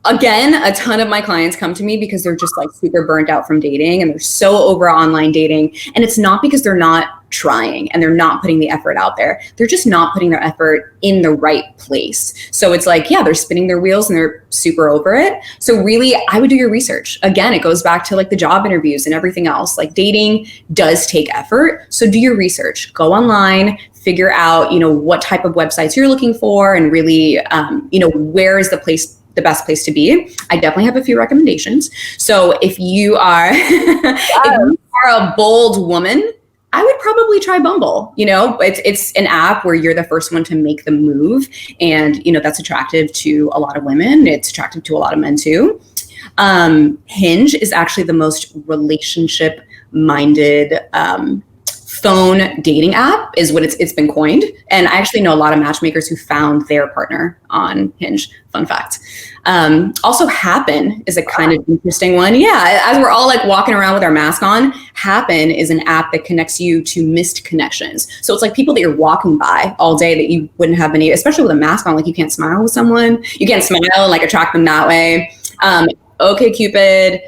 again, a ton of my clients come to me because they're just like super burnt out from dating, and they're so over online dating. And it's not because they're not trying and they're not putting the effort out there. They're just not putting their effort in the right place. So it's like, yeah, they're spinning their wheels and they're super over it. So really, I would do your research. Again, it goes back to like the job interviews and everything else. Like, dating does take effort. So do your research. Go online, figure out, what type of websites you're looking for, and really, where is the best place to be. I definitely have a few recommendations. So if you are, a bold woman, I would probably try Bumble. It's an app where you're the first one to make the move. And, that's attractive to a lot of women. It's attractive to a lot of men too. Hinge is actually the most relationship minded, phone dating app is what it's been coined. And I actually know a lot of matchmakers who found their partner on Hinge. Fun fact. Also, Happen is a kind of interesting one. Yeah, as we're all like walking around with our mask on, Happen is an app that connects you to missed connections. So it's like people that you're walking by all day that you wouldn't have any, especially with a mask on, like you can't smile with someone. You can't smile and like attract them that way. OkCupid,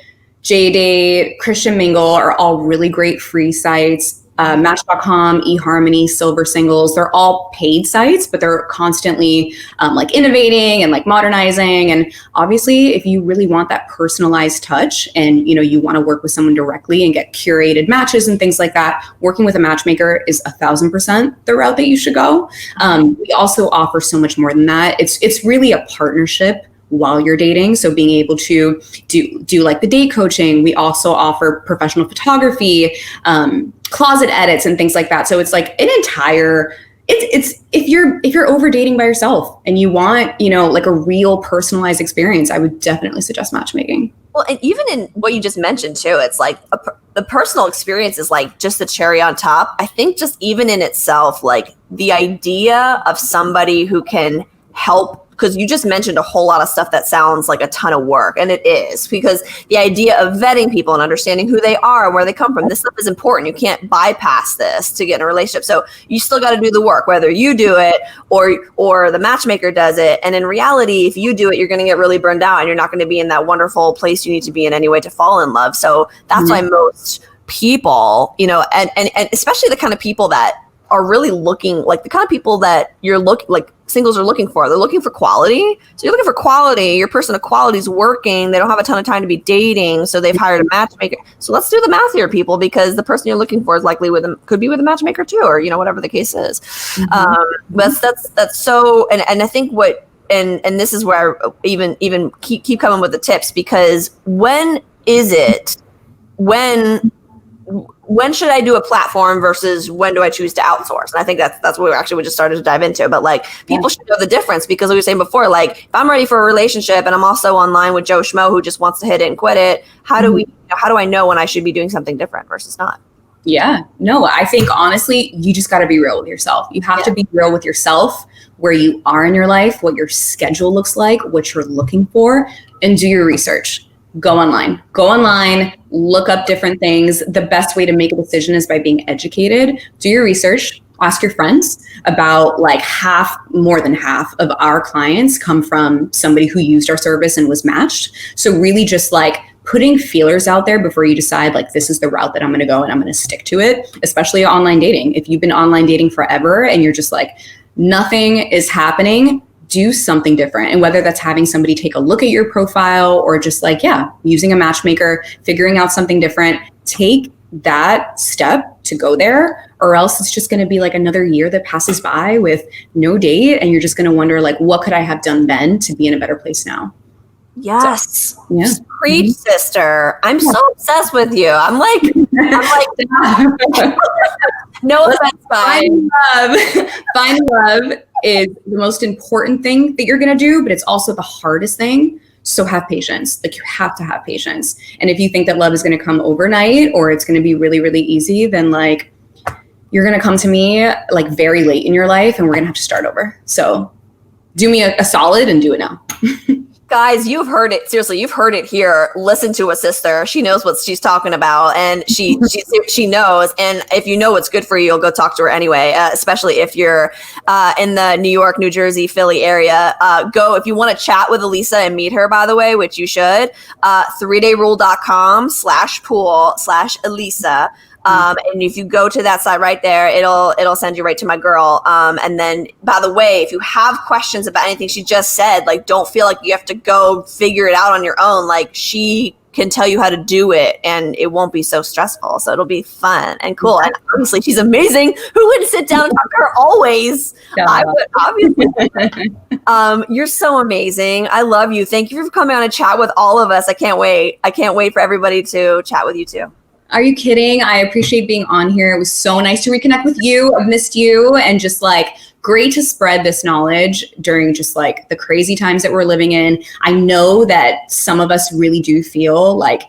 JDate, Christian Mingle are all really great free sites. Match.com, eHarmony, Silver Singles, they're all paid sites, but they're constantly like innovating and like modernizing. And obviously, if you really want that personalized touch and you want to work with someone directly and get curated matches and things like that, working with a matchmaker is 1,000% the route that you should go. We also offer so much more than that. It's really a partnership while you're dating. So being able to do like the date coaching. We also offer professional photography, closet edits and things like that. So it's like an entire, it's if you're over dating by yourself and you want, like a real personalized experience, I would definitely suggest matchmaking. Well, and even in what you just mentioned too, it's like the personal experience is like just the cherry on top. I think just even in itself, like the idea of somebody who can help because you just mentioned a whole lot of stuff that sounds like a ton of work, and it is, because the idea of vetting people and understanding who they are and where they come from, this stuff is important. You can't bypass this to get in a relationship. So you still got to do the work, whether you do it or the matchmaker does it. And in reality, if you do it, you're going to get really burned out, and you're not going to be in that wonderful place you need to be in anyway to fall in love. So that's why most people, you know, and especially the kind of people that are really looking, like the kind of people that like singles are looking for. They're looking for quality. So you're looking for quality. Your person of quality is working. They don't have a ton of time to be dating, so they've hired a matchmaker. So let's do the math here, people, because the person you're looking for is likely could be with a matchmaker too, or, you know, whatever the case is. That's so, and I think and this is where I even keep coming with the tips, because when should I do a platform versus when do I choose to outsource? And I think that's what we just started to dive into. But like, people should know the difference, because like we were saying before, like, if I'm ready for a relationship and I'm also online with Joe Schmo who just wants to hit it and quit it, how do I know when I should be doing something different versus not? Yeah, no, I think honestly, you just got to be real with yourself. You have to be real with yourself, where you are in your life, what your schedule looks like, what you're looking for, and do your research. Go online, look up different things. The best way to make a decision is by being educated. Do your research, ask your friends. About like more than half of our clients come from somebody who used our service and was matched. So really just like putting feelers out there before you decide like, this is the route that I'm going to go and I'm going to stick to it, especially online dating. If you've been online dating forever and you're just like, nothing is happening, do something different. And whether that's having somebody take a look at your profile or just like, using a matchmaker, figuring out something different, take that step to go there, or else it's just going to be like another year that passes by with no date. And you're just going to wonder like, what could I have done then to be in a better place now? Yes. So, yeah. Preach, sister. I'm so obsessed with you. I'm like, no offense, finding love is the most important thing that you're going to do, but it's also the hardest thing. So have patience. Like, you have to have patience. And if you think that love is going to come overnight or it's going to be really, really easy, then like, you're going to come to me like very late in your life and we're going to have to start over. So do me a solid and do it now. Guys, you've heard it. Seriously, you've heard it here. Listen to a sister. She knows what she's talking about, and she knows. And if you know what's good for you, you'll go talk to her anyway. Especially if you're in the New York, New Jersey, Philly area. Go if you want to chat with Elisa and meet her. By the way, which you should. 3dayrule.com/pool/Elisa. And if you go to that site right there, it'll send you right to my girl. And then, by the way, if you have questions about anything she just said, like, don't feel like you have to go figure it out on your own. Like, she can tell you how to do it, and it won't be so stressful. So it'll be fun and cool. And obviously, she's amazing. Who wouldn't sit down and talk to her always? Yeah. I would, obviously. You're so amazing. I love you. Thank you for coming on and chat with all of us. I can't wait. I can't wait for everybody to chat with you too. Are you kidding? I appreciate being on here. It was so nice to reconnect with you. I've missed you, and just like great to spread this knowledge during just like the crazy times that we're living in. I know that some of us really do feel like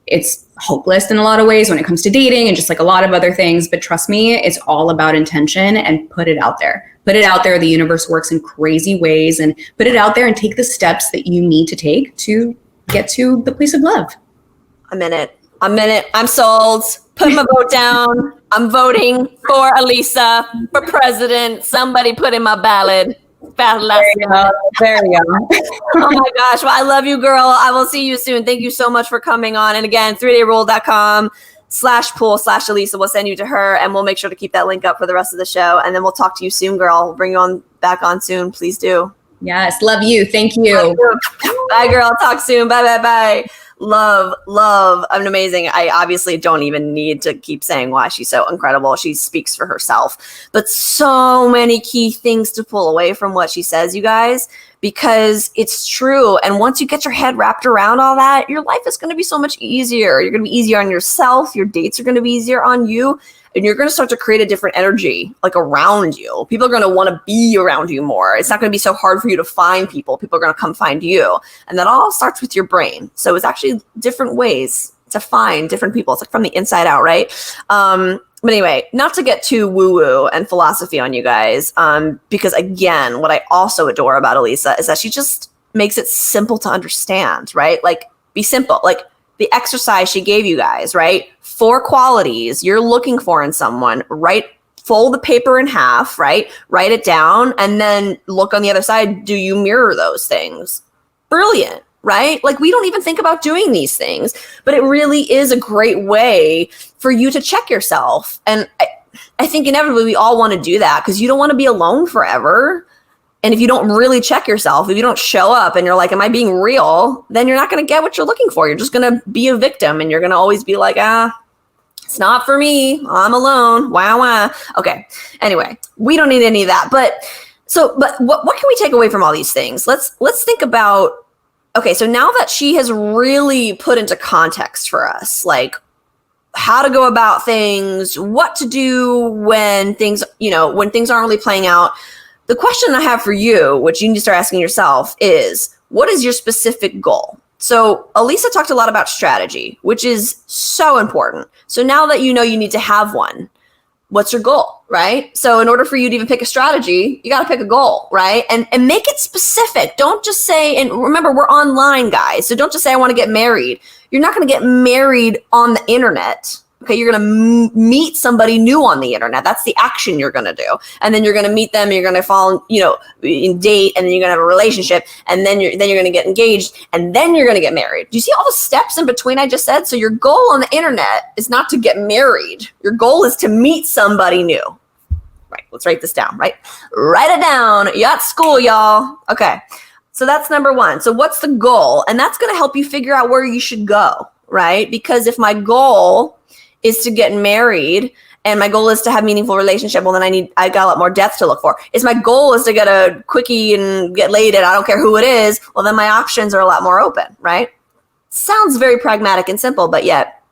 it's hopeless in a lot of ways when it comes to dating and just like a lot of other things. But trust me, it's all about intention, and put it out there. Put it out there. The universe works in crazy ways, and put it out there and take the steps that you need to take to get to the place of love. I'm in it. I'm sold. Put my vote down. I'm voting for Elisa for president. Somebody put in my ballot. There you go. Oh my gosh. Well, I love you, girl. I will see you soon. Thank you so much for coming on. And again, 3dayrule.com/pool/Elisa. We'll send you to her, and we'll make sure to keep that link up for the rest of the show. And then we'll talk to you soon, girl. We'll bring you back on soon. Please do. Yes. Love you. Thank you. Bye, girl. Talk soon. Bye. Love. I'm amazing. I obviously don't even need to keep saying why she's so incredible. She speaks for herself. But so many key things to pull away from what she says, you guys, because it's true. And once you get your head wrapped around all that, your life is going to be so much easier. You're going to be easier on yourself. Your dates are going to be easier on you. And you're going to start to create a different energy like around you. People are going to want to be around you more. It's not going to be so hard for you to find people. People are going to come find you. And that all starts with your brain. So it's actually different ways to find different people. It's like from the inside out, right? But anyway, not to get too woo-woo and philosophy on you guys, because again, what I also adore about Elisa is that she just makes it simple to understand, right? Like, be simple. Like the exercise she gave you guys, right? 4 qualities you're looking for in someone, right? Fold the paper in half, right? Write it down, and then look on the other side. Do you mirror those things? Brilliant. Right? Like, we don't even think about doing these things, but it really is a great way for you to check yourself. And I think inevitably we all want to do that because you don't want to be alone forever. And if you don't really check yourself, if you don't show up and you're like, am I being real? Then you're not going to get what you're looking for. You're just going to be a victim, and you're going to always be like, it's not for me. I'm alone. Wow. Okay. Anyway, we don't need any of that. But what can we take away from all these things? Let's think about, okay, so now that she has really put into context for us, like how to go about things, what to do when things aren't really playing out, the question I have for you, which you need to start asking yourself, is what is your specific goal? So Elisa talked a lot about strategy, which is so important. So now that you know you need to have one, what's your goal, right? So in order for you to even pick a strategy, you got to pick a goal, right? And make it specific. Don't just say, and remember, we're online, guys. So don't just say, I want to get married. You're not going to get married on the internet. Okay, you're going to meet somebody new on the internet. That's the action you're going to do. And then you're going to meet them, you're going to fall, in date, and then you're going to have a relationship, and then you're going to get engaged, and then you're going to get married. Do you see all the steps in between I just said? So your goal on the internet is not to get married. Your goal is to meet somebody new. Right, let's write this down, right? Write it down. You're at school, y'all. Okay, so that's number 1. So what's the goal? And that's going to help you figure out where you should go, right? Because if my goal is to get married and my goal is to have meaningful relationship, well, then I got a lot more depth to look for. If my goal is to get a quickie and get laid and I don't care who it is, well, then my options are a lot more open, right? Sounds very pragmatic and simple, but yet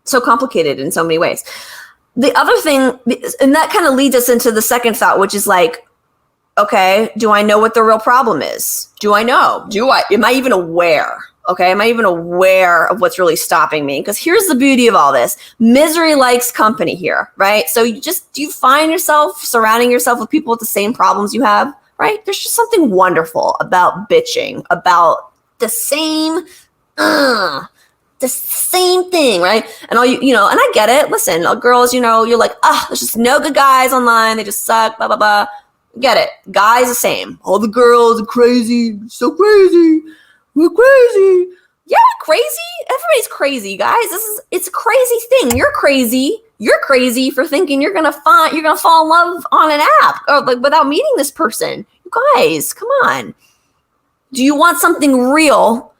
so complicated in so many ways. The other thing, and that kind of leads us into the second thought, which is like, okay, do I know what the real problem is? Do I know? Am I even aware? Okay, am I even aware of what's really stopping me? Because here's the beauty of all this. Misery likes company here, right? So do you find yourself surrounding yourself with people with the same problems you have, right? There's just something wonderful about bitching, about the same thing, right? And all and I get it. Listen, girls, you're like, there's just no good guys online. They just suck, blah, blah, blah. Get it. Guys the same. All the girls are crazy, so crazy. We're crazy. Yeah, crazy. Everybody's crazy, guys. It's a crazy thing. You're crazy. You're crazy for thinking you're gonna fall in love on an app or like without meeting this person. You guys, come on. Do you want something real?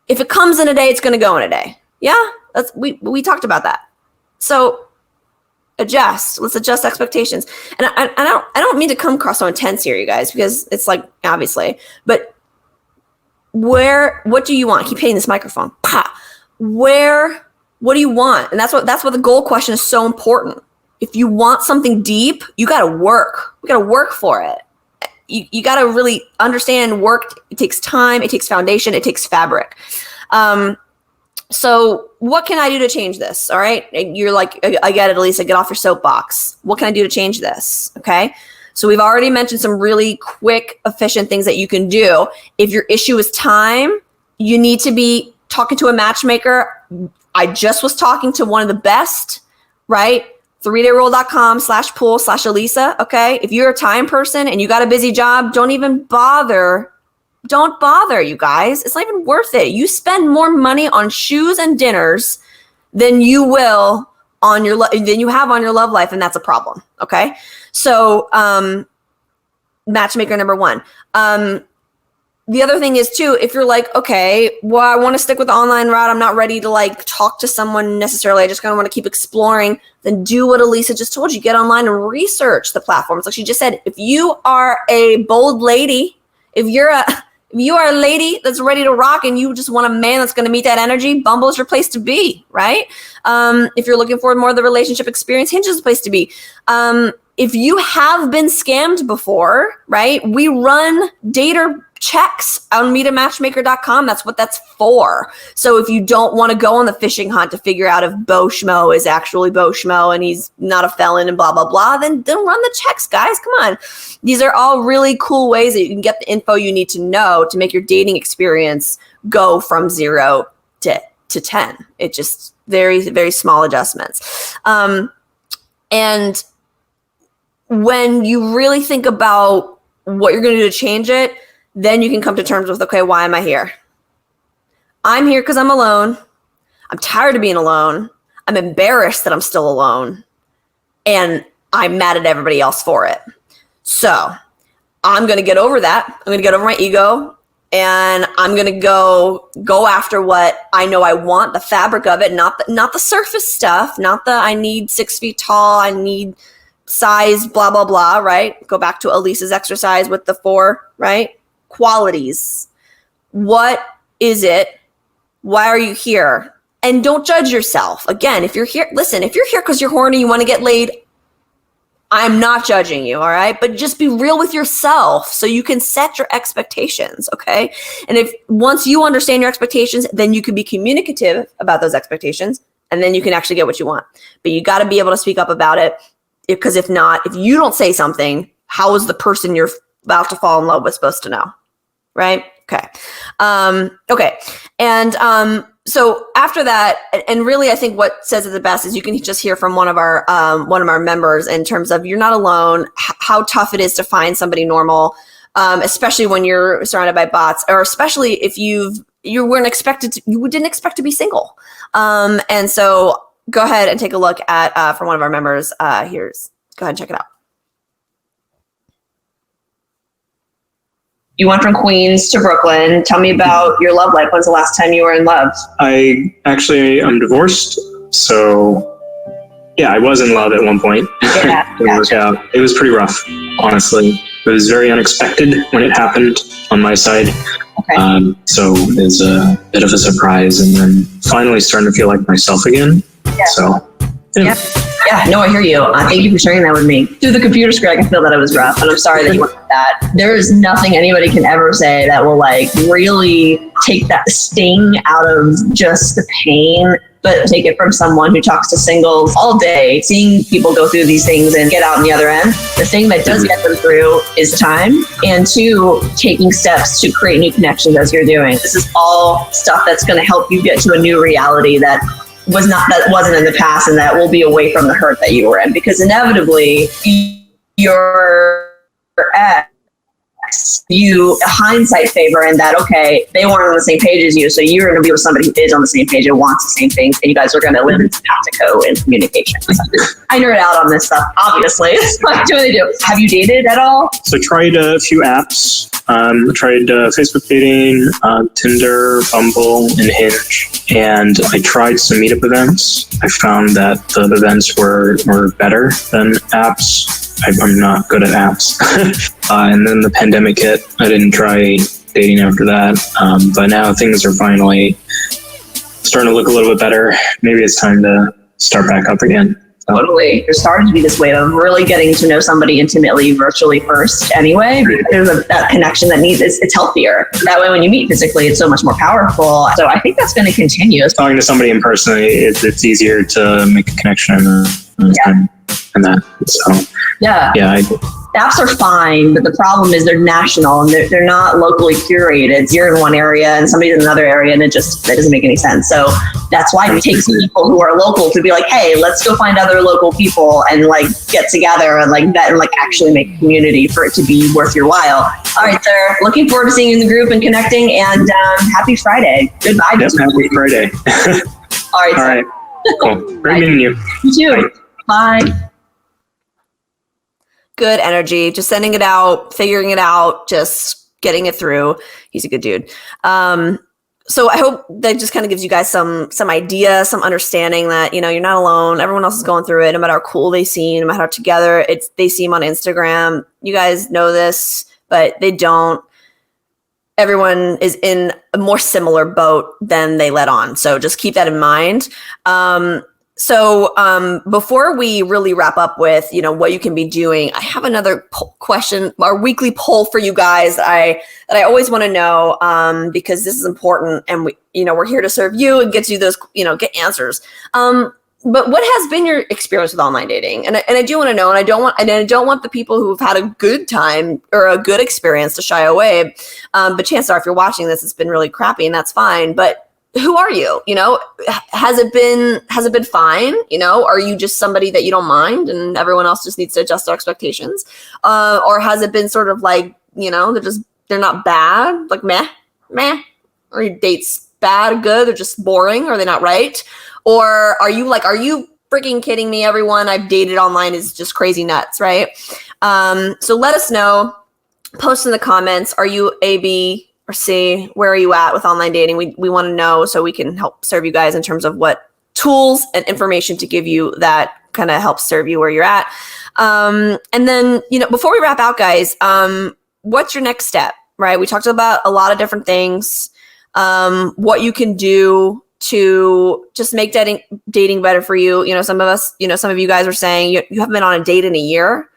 If it comes in a day, it's gonna go in a day. Yeah, we talked about that. So adjust. Let's adjust expectations. And I don't mean to come across so intense here, you guys, because it's like obviously, but what do you want? I keep hitting this microphone. What do you want? And that's what the goal question is so important. If you want something deep, you got to work. We got to work for it. You got to really understand work. It takes time. It takes foundation. It takes fabric. So what can I do to change this? All right. You're like, I get it, Elisa, get off your soapbox. What can I do to change this? Okay. So we've already mentioned some really quick, efficient things that you can do. If your issue is time, you need to be talking to a matchmaker. I just was talking to one of the best, right? 3dayrule.com/pool/Elisa. Okay. If you're a time person and you got a busy job, don't even bother. Don't bother, you guys. It's not even worth it. You spend more money on shoes and dinners than you will on than you have on your love life, and that's a problem. Okay. So matchmaker number 1. The other thing is too, if you're like, okay, well, I want to stick with the online route. I'm not ready to like talk to someone necessarily. I just kind of want to keep exploring. Then do what Elisa just told you. Get online and research the platforms. Like she just said, if you are a bold lady, if you are a lady that's ready to rock and you just want a man that's going to meet that energy, Bumble is your place to be, right? If you're looking for more of the relationship experience, Hinge is the place to be. if you have been scammed before, right? We run data checks on meetamatchmaker.com. That's what that's for. So if you don't want to go on the fishing hunt to figure out if Bo Schmo is actually Bo Schmo and he's not a felon and blah, blah, blah, then run the checks, guys. Come on. These are all really cool ways that you can get the info you need to know to make your dating experience go from 0 to 10. It just very, very small adjustments. And when you really think about what you're going to do to change it, then you can come to terms with, okay, why am I here? I'm here because I'm alone. I'm tired of being alone. I'm embarrassed that I'm still alone. And I'm mad at everybody else for it. So I'm going to get over that. I'm going to get over my ego. And I'm going to go after what I know I want, the fabric of it, not the surface stuff, not the I need 6 feet tall, I need size, blah, blah, blah, right? Go back to Elisa's exercise with the 4, right? Qualities. What is it? Why are you here? And don't judge yourself. Again, if you're here because you're horny, you want to get laid, I'm not judging you, all right? But just be real with yourself so you can set your expectations, okay? And if once you understand your expectations, then you can be communicative about those expectations, and then you can actually get what you want. But you got to be able to speak up about it, because if not, if you don't say something, how is the person you're about to fall in love with supposed to know, right? Okay. Okay. And so after that, and really, I think what says it the best is you can just hear from one of our members in terms of you're not alone, how tough it is to find somebody normal, especially when you're surrounded by bots, or especially if you didn't expect to be single. And so go ahead and take a look at from one of our members. Go ahead and check it out. You went from Queens to Brooklyn. Tell me about your love life. When's the last time you were in love? I'm divorced. So yeah, I was in love at one point. Yeah, It was pretty rough, honestly. It was very unexpected when it happened on my side. Okay. So it was a bit of a surprise, and then finally starting to feel like myself again. Yeah. So yeah. Yeah, no, I hear you. Thank you for sharing that with me. Through the computer screen, I can feel that it was rough, and I'm sorry that you went through that. There is nothing anybody can ever say that will really take that sting out of just the pain, but take it from someone who talks to singles all day, seeing people go through these things and get out on the other end. The thing that does get them through is time, and 2, taking steps to create new connections as you're doing. This is all stuff that's going to help you get to a new reality that wasn't in the past, and that will be away from the hurt that you were in, because inevitably your ex, you hindsight favor in that, okay, they weren't on the same page as you, so you're going to be with somebody who is on the same page and wants the same things, and you guys are going to live in simpatico in communication. I nerd out on this stuff, obviously. What do they do? Have you dated at all? So I tried a few apps. Tried Facebook dating, Tinder, Bumble, and Hinge. And I tried some meetup events. I found that the events were better than apps. I'm not good at apps. And then the pandemic hit. I didn't try dating after that. But now things are finally starting to look a little bit better. Maybe it's time to start back up again. Totally. There's starting to be this wave of really getting to know somebody intimately virtually first anyway. There's that connection that it's healthier. That way when you meet physically, it's so much more powerful. So I think that's going to continue. Talking to somebody in person, it's easier to make a connection and that. So yeah. Apps are fine, but the problem is they're national and they're not locally curated. You're in one area and somebody's in another area, and that doesn't make any sense. So that's why it takes people who are local to be like, hey, let's go find other local people and get together and vet and actually make a community for it to be worth your while. All right, sir. Looking forward to seeing you in the group and connecting, and happy Friday. Goodbye. Yep, happy Friday. All right. All right. Cool. Great meeting you. You too. Bye. Good energy, just sending it out, figuring it out, just getting it through. He's a good dude. So I hope that just kind of gives you guys some idea, some understanding that, you're not alone. Everyone else is going through it, no matter how cool they seem, no matter how together they seem on Instagram. You guys know this, but they don't. Everyone is in a more similar boat than they let on. So just keep that in mind. So before we really wrap up with, what you can be doing, I have another question, our weekly poll for you guys that I always want to know, because this is important, and we're here to serve you and get you those, get answers. But what has been your experience with online dating? And I do want to know, and I don't want the people who've had a good time or a good experience to shy away. But chances are, if you're watching this, it's been really crappy, and that's fine. But who are you? Has it been fine? Are you just somebody that you don't mind and everyone else just needs to adjust their expectations? Or has it been sort of like, they're not bad, like meh, or your date's bad, good, they're just boring, or they're not right? Or are you freaking kidding me? Everyone I've dated online is just crazy nuts, right? So let us know, post in the comments, are you A, B, or C? Where are you at with online dating? We want to know so we can help serve you guys in terms of what tools and information to give you that kind of helps serve you where you're at. And then, before we wrap out, guys, what's your next step, right? We talked about a lot of different things, what you can do to just make dating better for you. Some of you guys are saying you haven't been on a date in a year.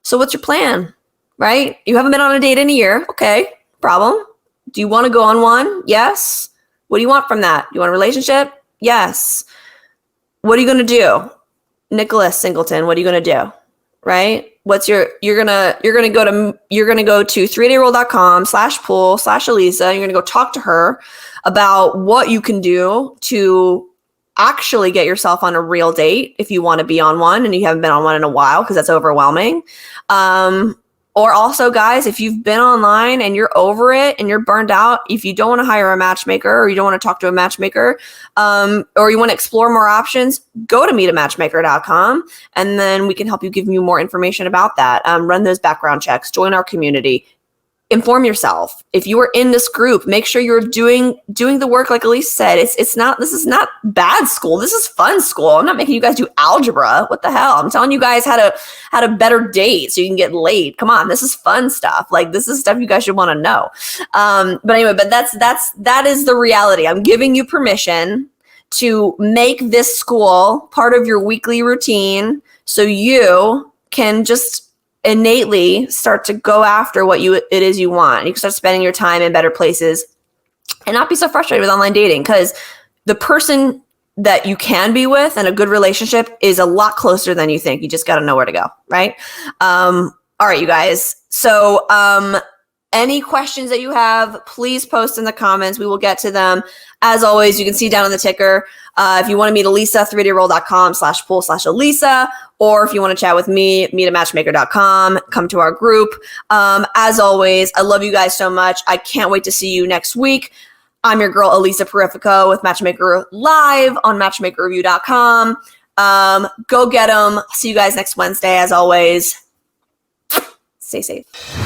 So what's your plan, right? You haven't been on a date in a year. Okay, problem. Do you want to go on one? Yes. What do you want from that? You want a relationship? Yes. What are you going to do? Nicholas Singleton, what are you going to do? Right? You're going to go to 3dayroll.com/pool/Elisa. You're going to go talk to her about what you can do to actually get yourself on a real date if you want to be on one and you haven't been on one in a while, because that's overwhelming. Or also, guys, if you've been online and you're over it and you're burned out, if you don't want to hire a matchmaker or you don't want to talk to a matchmaker, or you want to explore more options, go to meetamatchmaker.com, and then we can help you, give you more information about that. Run those background checks, join our community, inform yourself. If you are in this group, make sure you're doing the work like Elisa said. This is not bad school. This is fun school. I'm not making you guys do algebra. What the hell? I'm telling you guys how to better date so you can get laid. Come on, this is fun stuff. Like, this is stuff you guys should want to know. But anyway, that is the reality. I'm giving you permission to make this school part of your weekly routine so you can just innately start to go after what it is you want. You can start spending your time in better places and not be so frustrated with online dating, because the person that you can be with in a good relationship is a lot closer than you think. You just got to know where to go, right? All right, you guys. So any questions that you have, please post in the comments. We will get to them. As always, you can see down on the ticker, if you want to meet Elisa, 3dayroll.com/pool/Elisa, or if you want to chat with me, meetamatchmaker.com, come to our group. As always, I love you guys so much. I can't wait to see you next week. I'm your girl, Elisa Purifico, with Matchmaker Live on matchmakerreview.com. Go get them. See you guys next Wednesday. As always, stay safe.